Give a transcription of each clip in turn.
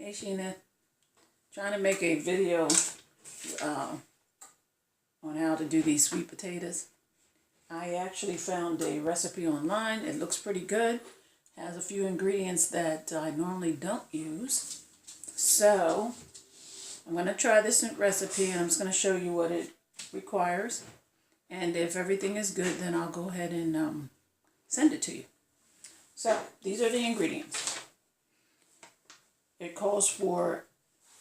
Hey Sheena, trying to make a video on how to do these sweet potatoes. I actually found a recipe online. It looks pretty good. Has a few ingredients that I normally don't use. So I'm going to try this recipe and I'm just going to show you what it requires. And if everything is good, then I'll go ahead and send it to you. So these are the ingredients. It calls for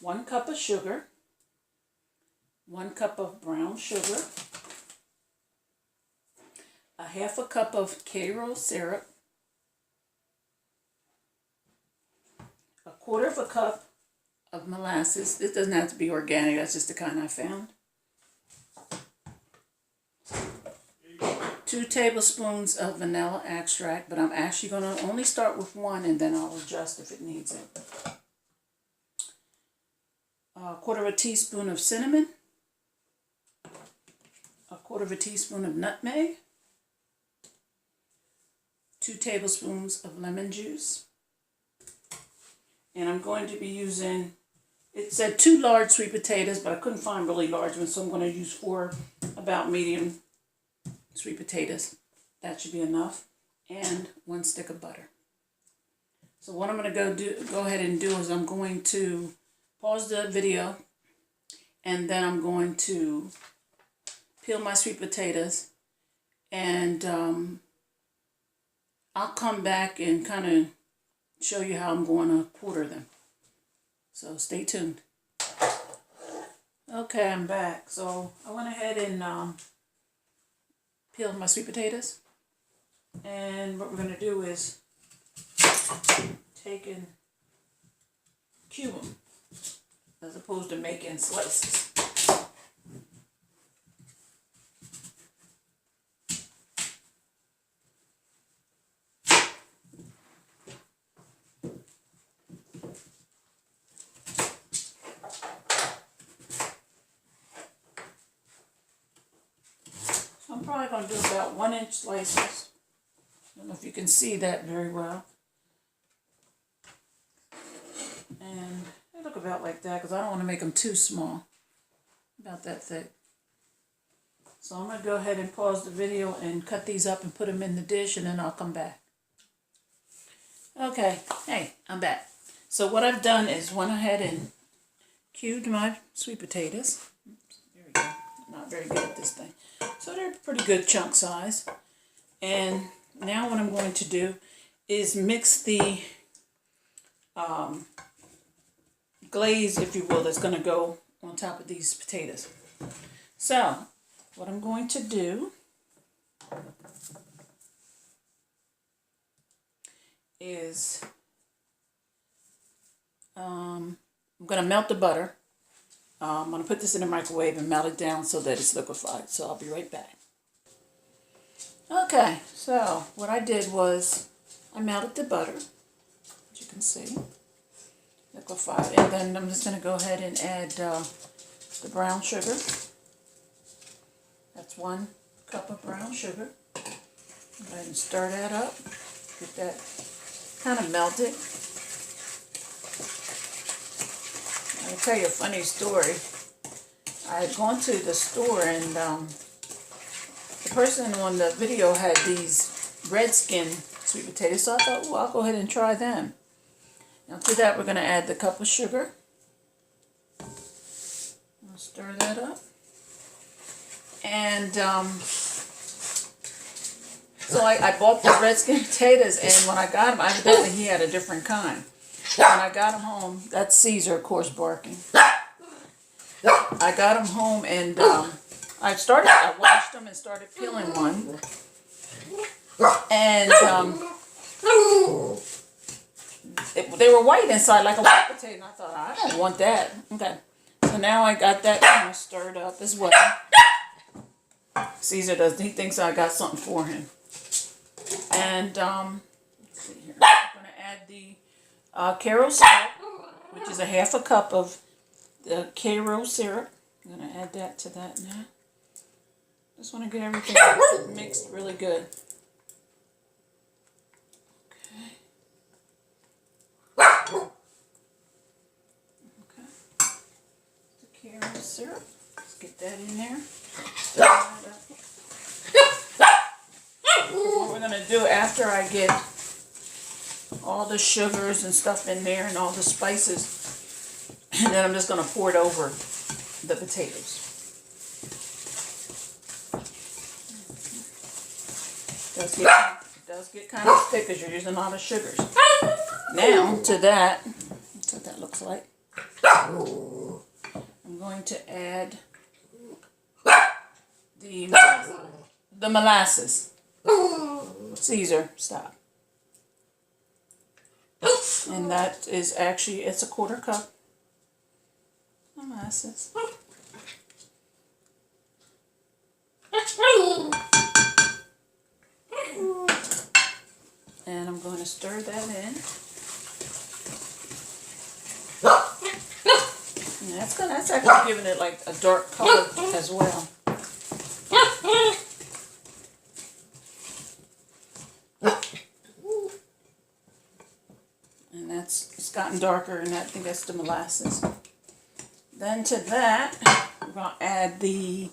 1 cup of sugar, 1 cup of brown sugar, a half a cup of Karo syrup, a 1/4 cup of molasses. This doesn't have to be organic, that's just the kind I found. 2 tablespoons of vanilla extract, but I'm actually going to only start with 1 and then I'll adjust if it needs it. A 1/4 teaspoon of cinnamon, a 1/4 teaspoon of nutmeg, 2 tablespoons of lemon juice, and I'm going to be using, it said 2 large sweet potatoes, but I couldn't find really large ones, so I'm going to use 4 about medium sweet potatoes. That should be enough, and 1 stick of butter. So what I'm going to go ahead and do is I'm going to pause the video, and then I'm going to peel my sweet potatoes, and I'll come back and kind of show you how I'm going to quarter them. So stay tuned. Okay, I'm back. So I went ahead and peeled my sweet potatoes, and what we're going to do is take and cube them, as opposed to making slices. So I'm probably going to do about 1-inch slices. I don't know if you can see that very well. And they look about like that because I don't want to make them too small. About that thick. So I'm going to go ahead and pause the video and cut these up and put them in the dish, and then I'll come back. Okay, hey, I'm back. So what I've done is went ahead and cubed my sweet potatoes. Oops, there we go. I'm not very good at this thing. So they're pretty good chunk size. And now what I'm going to do is mix the glaze, if you will, that's going to go on top of these potatoes. So what I'm going to do is I'm going to melt the butter. I'm going to put this in the microwave and melt it down so that it's liquefied. So I'll be right back. Okay, so what I did was I melted the butter, as you can see, liquefied, and then I'm just going to go ahead and add the brown sugar. That's 1 cup of brown sugar. Go ahead and stir that up, get that kind of melted. I'll tell you a funny story. I had gone to the store, and the person on the video had these red skin sweet potatoes, so I thought, well, I'll go ahead and try them. Now to that, we're going to add the cup of sugar. I'll stir that up. And so I bought the red skin potatoes, and when I got them, evidently he had a different kind. When I got them home, that's Caesar, of course, barking. I got them home, and I washed them and started peeling one. And they were white inside, like a white potato, and I thought, I don't want that. Okay, so now I got that kind of stirred up as well. Caesar he thinks I got something for him. And let's see here. I'm going to add the Karo syrup, which is a half a cup of the Karo syrup. I'm going to add that to that now. Just want to get everything mixed really good. Okay. syrup. Let's get that in there. What we're going to do after I get all the sugars and stuff in there and all the spices, and then I'm just going to pour it over the potatoes. It does get kind of thick because you're using a lot of sugars. Now to that, that's what that looks like. I'm going to add the molasses. Caesar, stop. And that is actually, it's a 1/4 cup molasses. And I'm going to stir that in. And that's actually giving it like a dark color as well. And it's gotten darker, and I think that's the molasses. Then to that, we're going to add the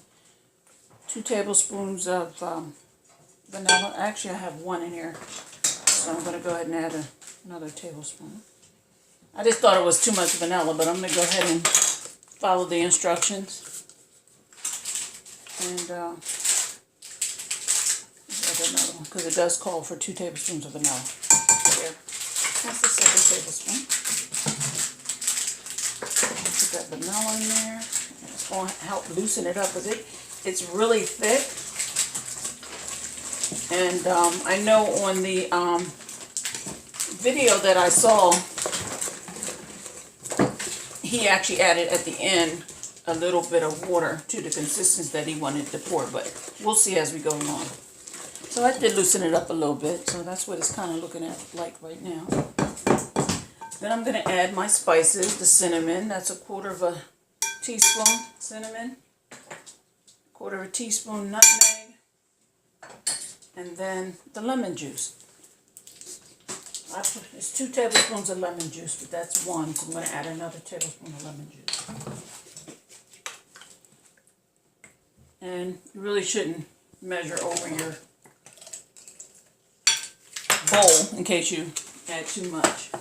2 tablespoons of vanilla. Actually, I have 1 in here, so I'm going to go ahead and add another tablespoon. I just thought it was too much vanilla, but I'm going to go ahead and follow the instructions. And add another one, because it does call for 2 tablespoons of vanilla. There. That's the 2nd tablespoon. Put that vanilla in there. It's going to help loosen it up, because it's really thick. And I know on the video that I saw, he actually added at the end a little bit of water to the consistency that he wanted to pour, but we'll see as we go along. So I did loosen it up a little bit, so that's what it's kind of looking at like right now. Then I'm going to add my spices, the cinnamon. That's a 1/4 teaspoon cinnamon, 1/4 teaspoon nutmeg, and then the lemon juice. It's 2 tablespoons of lemon juice, but that's 1, so I'm going to add another tablespoon of lemon juice. And you really shouldn't measure over your bowl in case you add too much.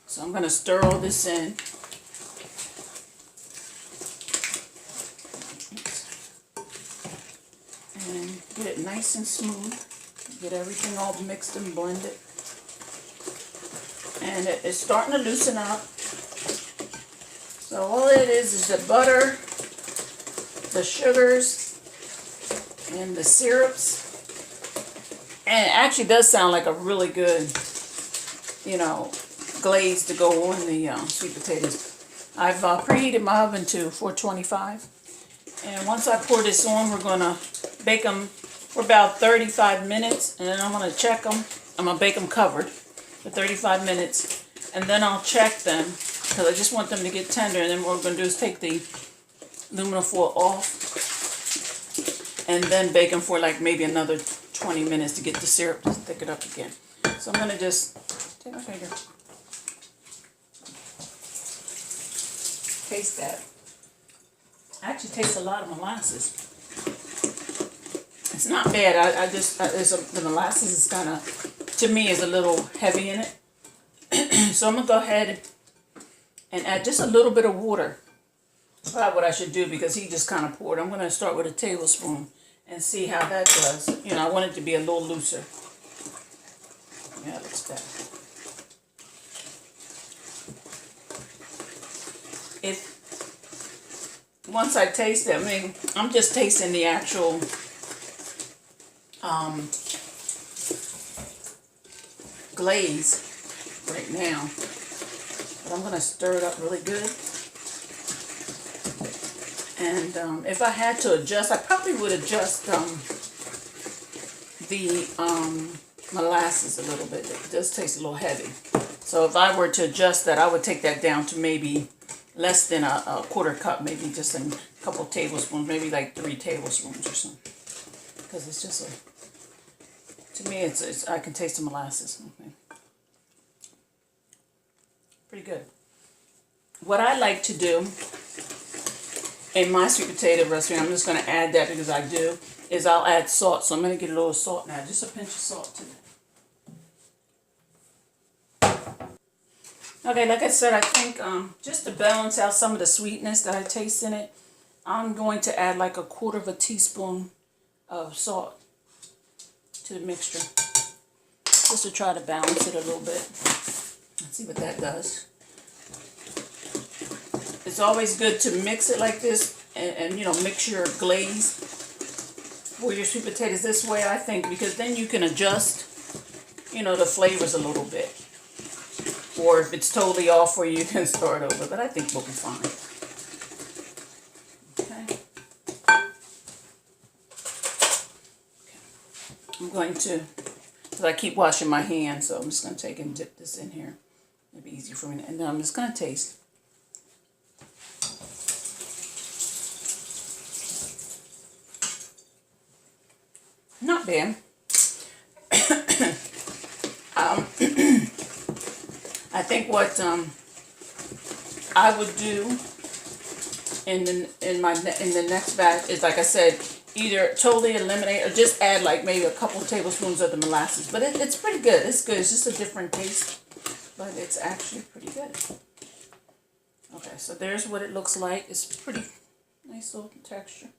So I'm going to stir all this in. And get it nice and smooth. Get everything all mixed and blended. And it's starting to loosen up. So all it is the butter, the sugars, and the syrups. And it actually does sound like a really good, glaze to go on the sweet potatoes. I've preheated my oven to 425. And once I pour this on, we're going to bake them for about 35 minutes. And then I'm going to check them. I'm going to bake them covered for 35 minutes. And then I'll check them because I just want them to get tender. And then what we're going to do is take the aluminum foil off and then bake them for like maybe another 20 minutes to get the syrup to thicken up again. So I'm going to just take my finger. Taste that. I actually taste a lot of molasses. It's not bad. The molasses is kind of, to me, is a little heavy in it. So I'm going to go ahead and add just a little bit of water. That's probably what I should do because he just kind of poured. I'm going to start with a tablespoon and see how that does. I want it to be a little looser. Yeah, it looks better. Once I taste it, I'm just tasting the actual glaze right now. But I'm going to stir it up really good. And if I had to adjust, I probably would adjust the molasses a little bit. It does taste a little heavy. So if I were to adjust that, I would take that down to maybe less than a 1/4 cup, maybe just a couple tablespoons, maybe like 3 tablespoons or something. Because it's just to me, I can taste the molasses. Okay. Pretty good. What I like to do in my sweet potato recipe, I'm just going to add that because I do, is I'll add salt. So I'm going to get a little salt now, just a pinch of salt to that. Okay, like I said, I think just to balance out some of the sweetness that I taste in it, I'm going to add like 1/4 teaspoon of salt to the mixture, just to try to balance it a little bit. Let's see what that does. It's always good to mix it like this and you know, mix your glaze for your sweet potatoes this way, I think, because then you can adjust, you know, the flavors a little bit. Or if it's totally off for you, you can start over, but I think we'll be fine. Okay. I'm going to, because I keep washing my hands, so I'm just going to take and dip this in here. It'll be easier for me. And then I'm just going to taste. Not bad. I think what I would do in the next batch is, like I said, either totally eliminate or just add like maybe a couple tablespoons of the molasses. But it's pretty good. It's good. It's just a different taste, but it's actually pretty good. Okay, so there's what it looks like. It's pretty nice little texture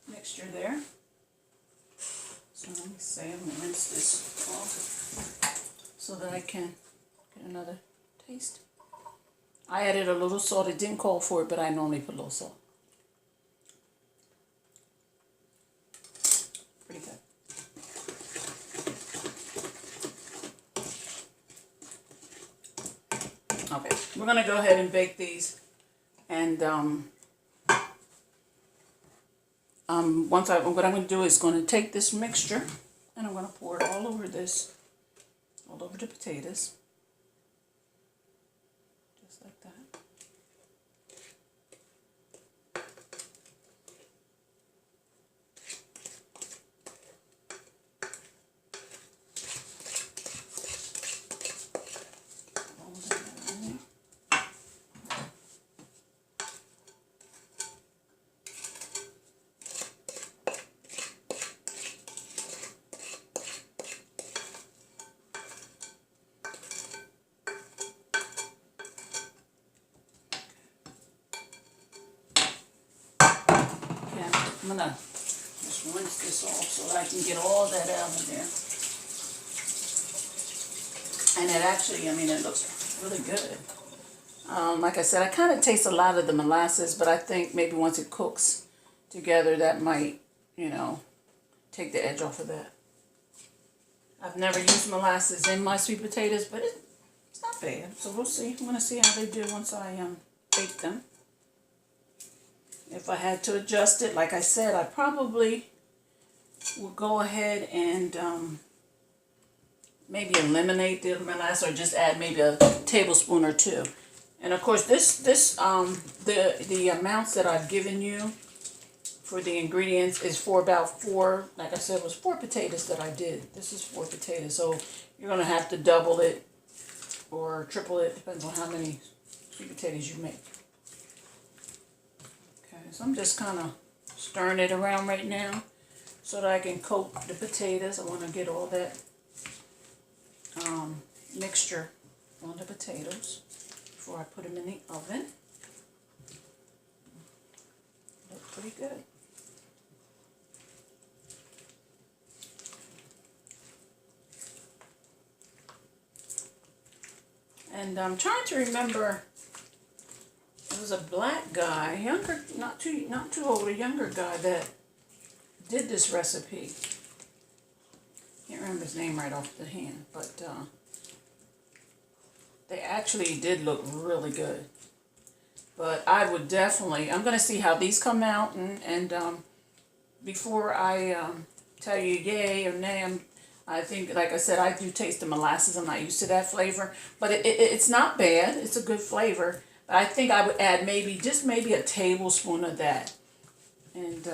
mixture there. So let me see, I'm going to rinse this off so that I can get another taste. I added a little salt. It didn't call for it, but I normally put a little salt. Pretty good. Okay, we're going to go ahead and bake these. And what I'm going to do is going to take this mixture and I'm going to pour it all over this, all over the potatoes, just like that. I'm going to just rinse this off so that I can get all that out of there. And it actually, I mean, it looks really good. Like I said, I kind of taste a lot of the molasses, but I think maybe once it cooks together, that might, you know, take the edge off of that. I've never used molasses in my sweet potatoes, but it's not bad. So we'll see. I'm going to see how they do once I bake them. If I had to adjust it, like I said, I probably will go ahead and maybe eliminate the molasses or just add maybe a tablespoon or two. And of course, the amounts that I've given you for the ingredients is for about 4, like I said, it was 4 potatoes that I did. This is 4 potatoes, so you're going to have to double it or triple it, depends on how many sweet potatoes you make. So I'm just kind of stirring it around right now so that I can coat the potatoes. I want to get all that mixture on the potatoes before I put them in the oven. Look pretty good. And I'm trying to remember. There was a black guy, younger, not too old, a younger guy that did this recipe. Can't remember his name right off the hand, but they actually did look really good. But I would definitely, I'm going to see how these come out, and before I tell you yay or nay, I think, like I said, I do taste the molasses. I'm not used to that flavor, but it's not bad. It's a good flavor. I think I would add just maybe a tablespoon of that, and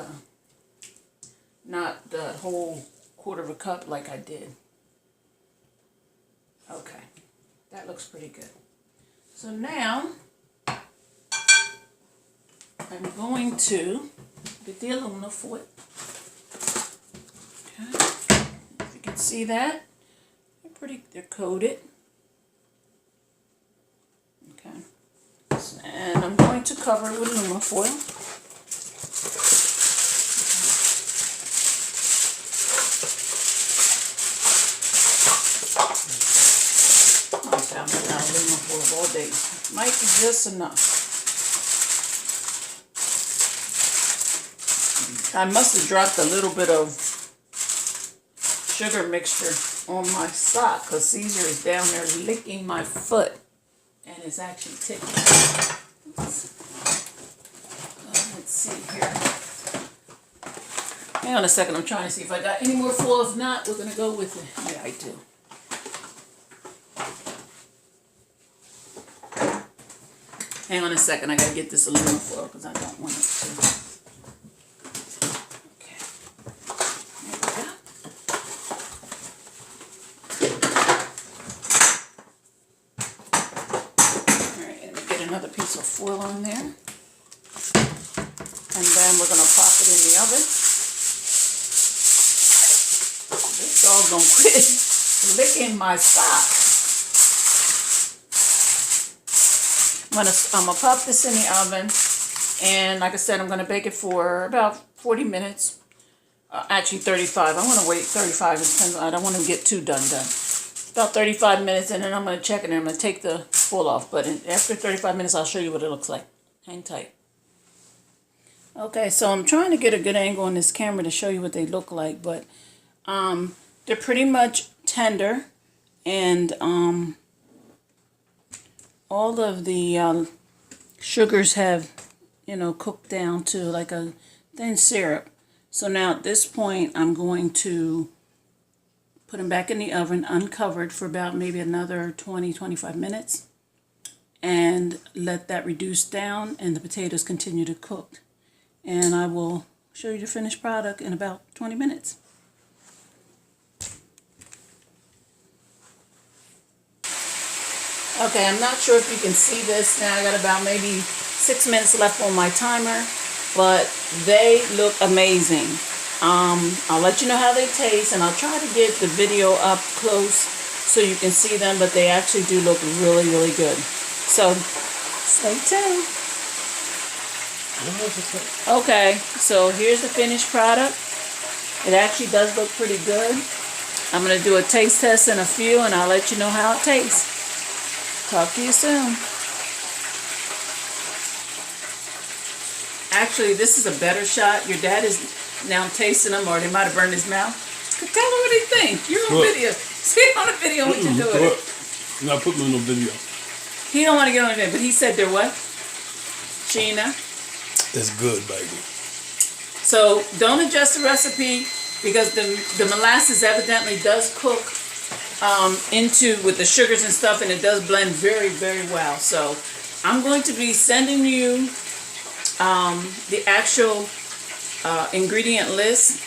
not the whole 1/4 cup like I did. Okay, that looks pretty good. So now I'm going to get the aluminum foil. Okay. If you can see that, they're coated. Okay. And I'm going to cover it with aluminum foil. Okay, I'm going to have aluminum foil all day. Might be just enough. I must have dropped a little bit of sugar mixture on my sock because Caesar is down there licking my foot and it's actually ticking. Let's see here. Hang on a second, I'm trying to see if I got any more foil. If not, we're going to go with it. Yeah, I do. Hang on a second, I got to get this aluminum foil because I don't want it to. Another piece of foil on there, and then we're going to pop it in the oven. This dog don't quit licking my sock. I'm gonna pop this in the oven, and like I said, I'm going to bake it for about 40 minutes. Actually 35. I want to wait 35. I don't want to get too done. About 35 minutes, and then I'm going to check it, and I'm going to take the foil off. But after 35 minutes, I'll show you what it looks like. Hang tight. Okay, so I'm trying to get a good angle on this camera to show you what they look like. But they're pretty much tender, and all of the sugars have, cooked down to like a thin syrup. So now at this point, I'm going to put them back in the oven uncovered for about maybe another 20-25 minutes and let that reduce down and the potatoes continue to cook. And I will show you the finished product in about 20 minutes. Okay, I'm not sure if you can see this now. I got about maybe 6 minutes left on my timer, but they look amazing. I'll let you know how they taste, and I'll try to get the video up close so you can see them, but they actually do look really, really good. So, stay tuned. Okay, so here's the finished product. It actually does look pretty good. I'm going to do a taste test in a few, and I'll let you know how it tastes. Talk to you soon. Actually, this is a better shot. Your dad is now tasting them, or they might have burned his mouth. Tell him what he thinks. You're on video. See on the video what you're doing. No, put me on the video. He don't want to get on the video, but he said they're what? Sheena? It's good, baby. So don't adjust the recipe because the molasses evidently does cook with the sugars and stuff, and it does blend very, very well. So I'm going to be sending you the actual ingredient list,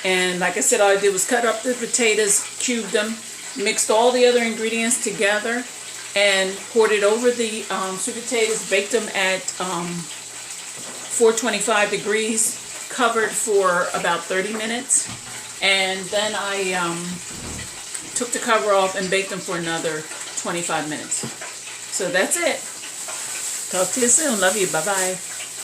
and like I said, all I did was cut up the potatoes, cubed them, mixed all the other ingredients together, and poured it over the sweet potatoes, baked them at 425 degrees, covered for about 30 minutes, and then I took the cover off and baked them for another 25 minutes. So that's it. Talk to you soon. Love you. Bye-bye.